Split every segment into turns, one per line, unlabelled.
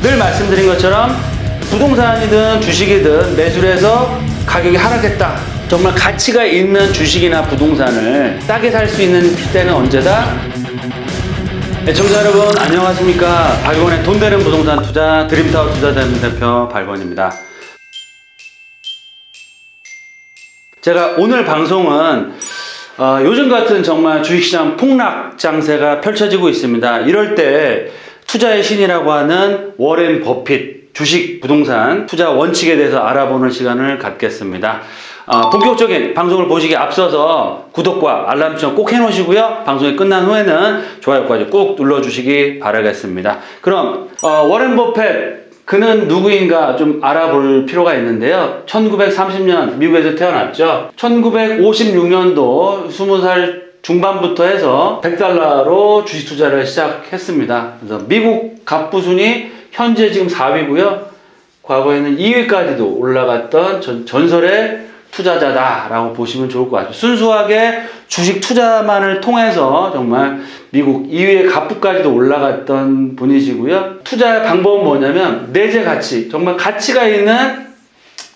늘 말씀드린 것처럼 부동산이든 주식이든 매수를 해서 가격이 하락했다. 정말 가치가 있는 주식이나 부동산을 싸게 살 수 있는 때는 언제다? 청자 여러분 안녕하십니까. 박원의 돈 되는 부동산 투자 드림타워 투자대표 박원입니다. 제가 오늘 방송은 요즘 같은 정말 주식시장 폭락 장세가 펼쳐지고 있습니다. 이럴 때 투자의 신이라고 하는 워렌 버핏 주식 부동산 투자 원칙에 대해서 알아보는 시간을 갖겠습니다. 본격적인 방송을 보시기에 앞서서 구독과 알람 설정 꼭 해놓으시고요. 방송이 끝난 후에는 좋아요까지 꼭 눌러주시기 바라겠습니다. 그럼 워렌 버핏 그는 누구인가 좀 알아볼 필요가 있는데요. 1930년 미국에서 태어났죠. 1956년도 20살 중반부터 해서 $100로 주식 투자를 시작했습니다. 그래서 미국 갑부순위 현재 지금 4위고요. 과거에는 2위까지도 올라갔던 전설의 투자자다라고 보시면 좋을 것 같아요. 순수하게 주식 투자만을 통해서 정말 미국 2위의 갑부까지도 올라갔던 분이시고요. 투자의 방법은 뭐냐면 내재 가치, 정말 가치가 있는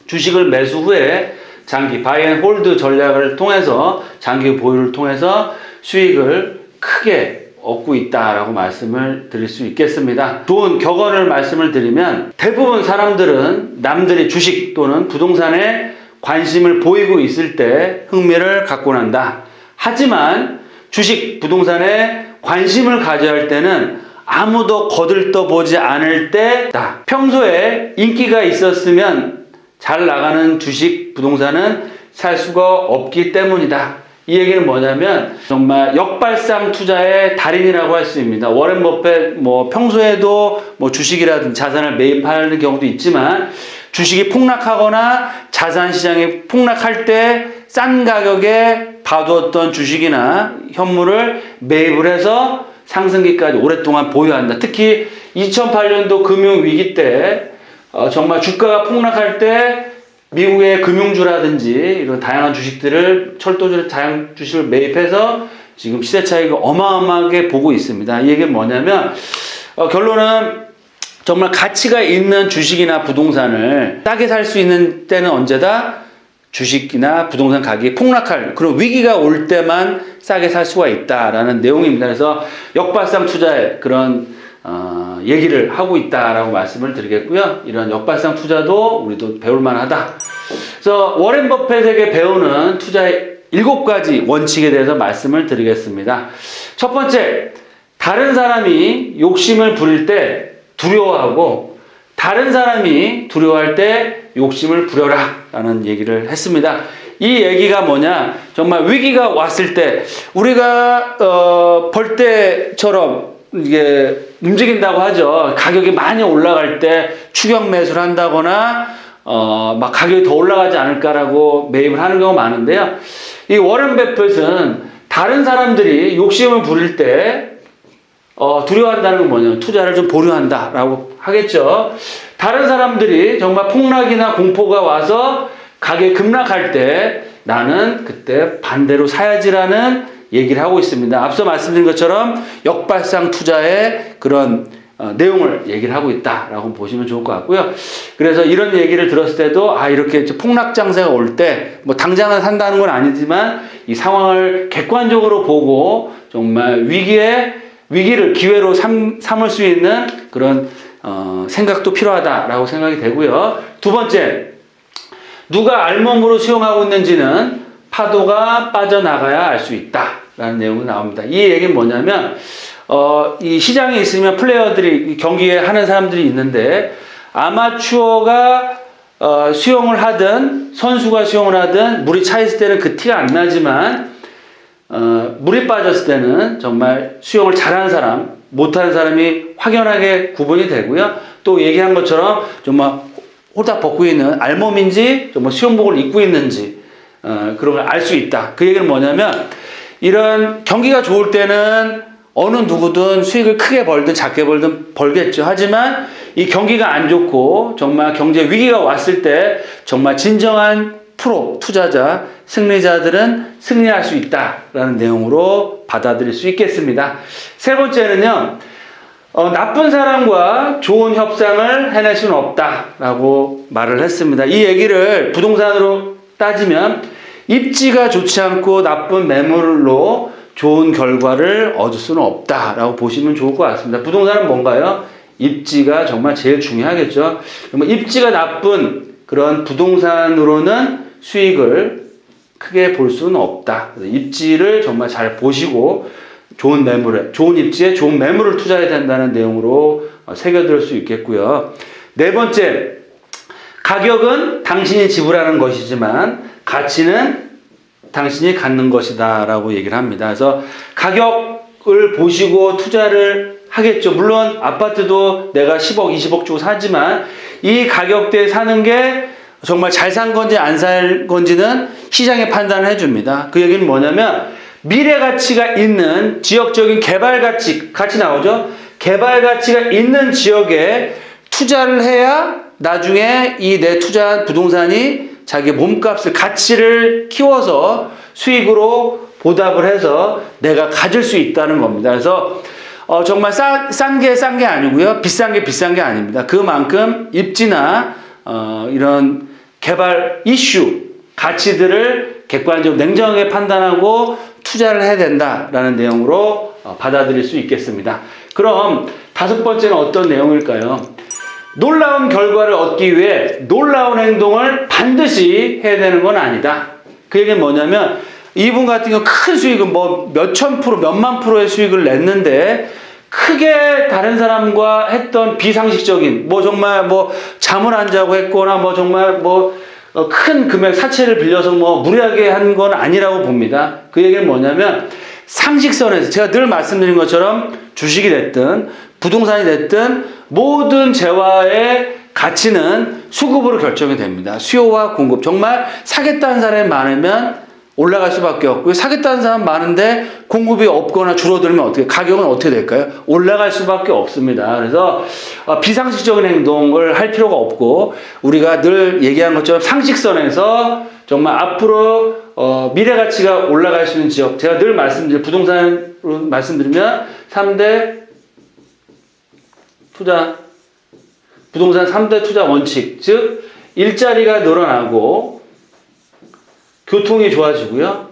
주식을 매수 후에 장기 바이앤홀드 전략을 통해서 장기 보유를 통해서 수익을 크게 얻고 있다라고 말씀을 드릴 수 있겠습니다. 좋은 격언을 말씀을 드리면 대부분 사람들은 남들이 주식 또는 부동산에 관심을 보이고 있을 때 흥미를 갖고 난다. 하지만 주식, 부동산에 관심을 가져야 할 때는 아무도 거들떠보지 않을 때다. 평소에 인기가 있었으면 잘 나가는 주식, 부동산은 살 수가 없기 때문이다. 이 얘기는 뭐냐면 정말 역발상 투자의 달인이라고 할 수 있습니다. 워렌 버핏 평소에도 주식이라든지 자산을 매입하는 경우도 있지만 주식이 폭락하거나 자산 시장이 폭락할 때 싼 가격에 봐두었던 주식이나 현물을 매입을 해서 상승기까지 오랫동안 보유한다. 특히 2008년도 금융위기 때 정말 주가가 폭락할 때 미국의 금융주라든지 이런 다양한 주식들을 철도주 다양한 주식을 매입해서 지금 시세 차익을 어마어마하게 보고 있습니다. 이 얘기는 뭐냐면 결론은 정말 가치가 있는 주식이나 부동산을 싸게 살 수 있는 때는 언제다? 주식이나 부동산 가격이 폭락할 그런 위기가 올 때만 싸게 살 수가 있다라는 내용입니다. 그래서 역발상 투자의 그런 얘기를 하고 있다라고 말씀을 드리겠고요. 이런 역발상 투자도 우리도 배울 만하다. 그래서 워렌 버핏에게 배우는 투자의 7가지 원칙에 대해서 말씀을 드리겠습니다. 첫 번째, 다른 사람이 욕심을 부릴 때 두려워하고 다른 사람이 두려워할 때 욕심을 부려라 라는 얘기를 했습니다. 이 얘기가 뭐냐, 정말 위기가 왔을 때 우리가 벌떼처럼 이게 움직인다고 하죠. 가격이 많이 올라갈 때 추격 매수를 한다거나 막 가격이 더 올라가지 않을까라고 매입을 하는 경우가 많은데요. 이 워렌 버핏은 다른 사람들이 욕심을 부릴 때 두려워한다는 건 뭐냐면 투자를 좀 보류한다라고 하겠죠. 다른 사람들이 정말 폭락이나 공포가 와서 가격이 급락할 때 나는 그때 반대로 사야지라는 얘기를 하고 있습니다. 앞서 말씀드린 것처럼 역발상 투자의 그런 내용을 얘기를 하고 있다라고 보시면 좋을 것 같고요. 그래서 이런 얘기를 들었을 때도 이렇게 폭락 장세가 올 때 당장은 산다는 건 아니지만 이 상황을 객관적으로 보고 정말 위기를 기회로 삼을 수 있는 그런 생각도 필요하다라고 생각이 되고요. 두 번째, 누가 알몸으로 수용하고 있는지는 파도가 빠져나가야 알 수 있다라는 내용이 나옵니다. 이 얘기는 뭐냐면 이 시장에 있으면 플레이어들이 경기에 하는 사람들이 있는데 아마추어가 수영을 하든 선수가 수영을 하든 물이 차 있을 때는 그 티가 안 나지만 물이 빠졌을 때는 정말 수영을 잘하는 사람, 못하는 사람이 확연하게 구분이 되고요. 또 얘기한 것처럼 정말 홀딱 벗고 있는 알몸인지 정말 수영복을 입고 있는지 그런 걸 알 수 있다. 그 얘기는 뭐냐면 이런 경기가 좋을 때는 어느 누구든 수익을 크게 벌든 작게 벌든 벌겠죠. 하지만 이 경기가 안 좋고 정말 경제 위기가 왔을 때 정말 진정한 프로 투자자, 승리자들은 승리할 수 있다라는 내용으로 받아들일 수 있겠습니다. 세 번째는요, 나쁜 사람과 좋은 협상을 해낼 수는 없다라고 말을 했습니다. 이 얘기를 부동산으로 따지면 입지가 좋지 않고 나쁜 매물로 좋은 결과를 얻을 수는 없다라고 보시면 좋을 것 같습니다. 부동산은 뭔가요? 입지가 정말 제일 중요하겠죠. 입지가 나쁜 그런 부동산으로는 수익을 크게 볼 수는 없다. 입지를 정말 잘 보시고 좋은 매물에, 좋은 입지에 좋은 매물을 투자해야 된다는 내용으로 새겨들 수 있겠고요. 네 번째, 가격은 당신이 지불하는 것이지만 가치는 당신이 갖는 것이다 라고 얘기를 합니다. 그래서 가격을 보시고 투자를 하겠죠. 물론 아파트도 내가 10억, 20억 주고 사지만 이 가격대에 사는 게 정말 잘 산 건지 안 산 건지는 시장에 판단을 해줍니다. 그 얘기는 뭐냐면 미래 가치가 있는 지역적인 개발 같이 나오죠. 개발 가치가 있는 지역에 투자를 해야 나중에 이 내 투자한 부동산이 자기 몸값을 가치를 키워서 수익으로 보답을 해서 내가 가질 수 있다는 겁니다. 그래서 정말 싼 게 아니고요. 비싼 게 아닙니다. 그만큼 입지나 이런 개발 이슈, 가치들을 객관적으로 냉정하게 판단하고 투자를 해야 된다라는 내용으로 받아들일 수 있겠습니다. 그럼 다섯 번째는 어떤 내용일까요? 놀라운 결과를 얻기 위해 놀라운 행동을 반드시 해야 되는 건 아니다. 그 얘기는 뭐냐면 이분 같은 경우 큰 수익은 뭐 몇천 프로, 몇만 프로의 수익을 냈는데 크게 다른 사람과 했던 비상식적인 뭐 정말 뭐 잠을 안 자고 했거나 뭐 정말 뭐 큰 금액 사채를 빌려서 뭐 무리하게 한 건 아니라고 봅니다. 그 얘기는 뭐냐면 상식선에서 제가 늘 말씀드린 것처럼 주식이 됐든 부동산이 됐든 모든 재화의 가치는 수급으로 결정이 됩니다. 수요와 공급. 정말 사겠다는 사람이 많으면 올라갈 수밖에 없고요. 사겠다는 사람 많은데 공급이 없거나 줄어들면 어떻게, 가격은 어떻게 될까요? 올라갈 수밖에 없습니다. 그래서 비상식적인 행동을 할 필요가 없고 우리가 늘 얘기한 것처럼 상식선에서 정말 앞으로 미래 가치가 올라갈 수 있는 지역, 제가 늘 부동산으로 말씀드리면 3대 투자, 부동산 3대 투자 원칙, 즉 일자리가 늘어나고 교통이 좋아지고요.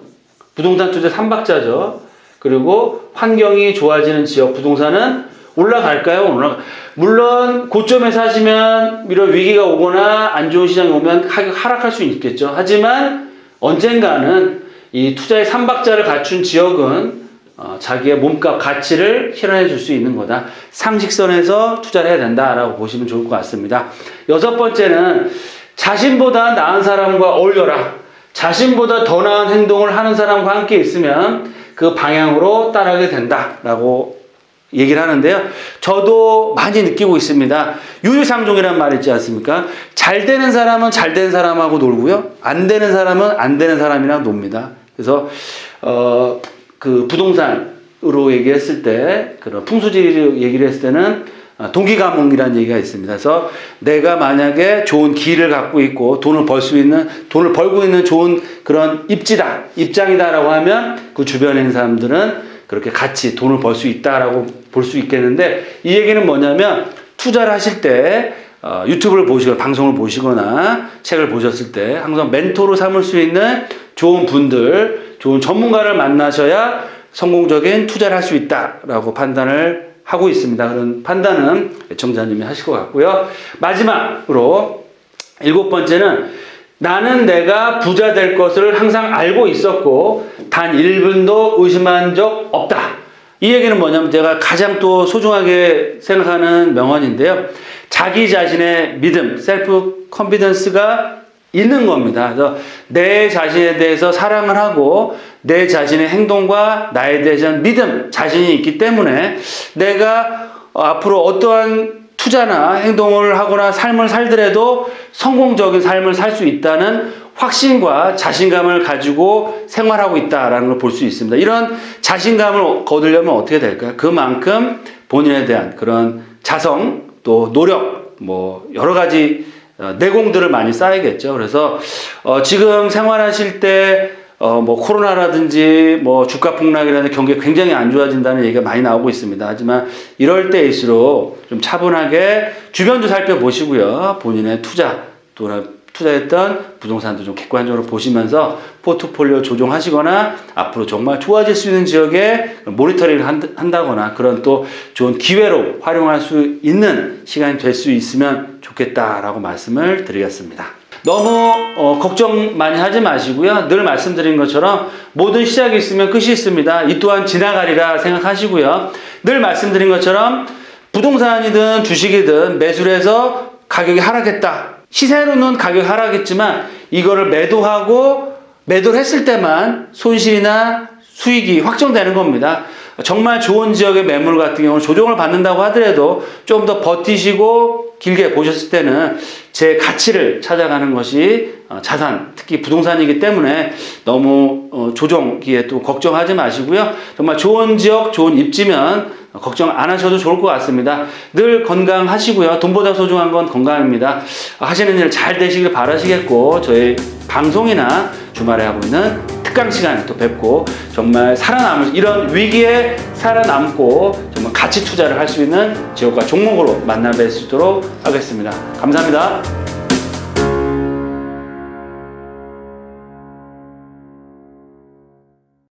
부동산 투자 3박자죠. 그리고 환경이 좋아지는 지역 부동산은 올라갈까요? 물론 고점에 사시면 이런 위기가 오거나 안 좋은 시장이 오면 가격 하락할 수 있겠죠. 하지만 언젠가는 이 투자의 3박자를 갖춘 지역은 자기의 몸값 가치를 실현해 줄 수 있는 거다. 상식선에서 투자를 해야 된다라고 보시면 좋을 것 같습니다. 여섯 번째는 자신보다 나은 사람과 어울려라. 자신보다 더 나은 행동을 하는 사람과 함께 있으면 그 방향으로 따라가게 된다라고 얘기를 하는데요. 저도 많이 느끼고 있습니다. 유유상종이라는 말이 있지 않습니까? 잘 되는 사람은 잘 되는 사람하고 놀고요. 안 되는 사람은 안 되는 사람이랑 놉니다. 그래서 그 부동산으로 얘기했을 때, 그런 풍수지리 얘기를 했을 때는 동기감흥이라는 얘기가 있습니다. 그래서 내가 만약에 좋은 기를 갖고 있고 돈을 벌고 있는 좋은 그런 입장이다라고 하면 그 주변에 있는 사람들은 그렇게 같이 돈을 벌 수 있다라고 볼 수 있겠는데, 이 얘기는 뭐냐면 투자를 하실 때 유튜브를 보시거나 방송을 보시거나 책을 보셨을 때 항상 멘토로 삼을 수 있는 좋은 분들, 좋은 전문가를 만나셔야 성공적인 투자를 할 수 있다라고 판단을 하고 있습니다. 그런 판단은 애청자님이 하실 것 같고요. 마지막으로 일곱 번째는 나는 내가 부자 될 것을 항상 알고 있었고 단 1분도 의심한 적 없다. 이 얘기는 뭐냐면 제가 가장 또 소중하게 생각하는 명언인데요. 자기 자신의 믿음, 셀프 컨피던스가 있는 겁니다. 그래서 내 자신에 대해서 사랑을 하고 내 자신의 행동과 나에 대한 믿음, 자신이 있기 때문에 내가 앞으로 어떠한 투자나 행동을 하거나 삶을 살더라도 성공적인 삶을 살 수 있다는 확신과 자신감을 가지고 생활하고 있다는 걸 볼 수 있습니다. 이런 자신감을 거두려면 어떻게 될까요? 그만큼 본인에 대한 그런 자성, 또 노력, 뭐 여러 가지 내공들을 많이 쌓아야겠죠. 그래서 지금 생활하실 때 뭐 코로나라든지 뭐 주가 폭락이라는 경기가 굉장히 안 좋아진다는 얘기가 많이 나오고 있습니다. 하지만 이럴 때일수록 좀 차분하게 주변도 살펴보시고요. 본인의 투자했던 부동산도 좀 객관적으로 보시면서 포트폴리오 조정하시거나 앞으로 정말 좋아질 수 있는 지역에 모니터링을 한다거나 그런 또 좋은 기회로 활용할 수 있는 시간이 될 수 있으면 좋겠다라고 말씀을 드리겠습니다. 너무 걱정 많이 하지 마시고요. 늘 말씀드린 것처럼 모든 시작이 있으면 끝이 있습니다. 이 또한 지나가리라 생각하시고요. 늘 말씀드린 것처럼 부동산이든 주식이든 매수를 해서 가격이 하락했다. 시세로는 가격이 하락했지만 이거를 매도를 했을 때만 손실이나 수익이 확정되는 겁니다. 정말 좋은 지역의 매물 같은 경우는 조정을 받는다고 하더라도 좀 더 버티시고 길게 보셨을 때는 제 가치를 찾아가는 것이 자산, 특히 부동산이기 때문에 너무 조정기에 또 걱정하지 마시고요. 정말 좋은 지역, 좋은 입지면 걱정 안 하셔도 좋을 것 같습니다. 늘 건강하시고요. 돈보다 소중한 건 건강입니다. 하시는 일 잘 되시길 바라시겠고 저희 방송이나 주말에 하고 있는 특강 시간에 또 뵙고 정말 이런 위기에 살아남고 정말 가치 투자를 할 수 있는 지역과 종목으로 만나 뵐 수 있도록 하겠습니다. 감사합니다.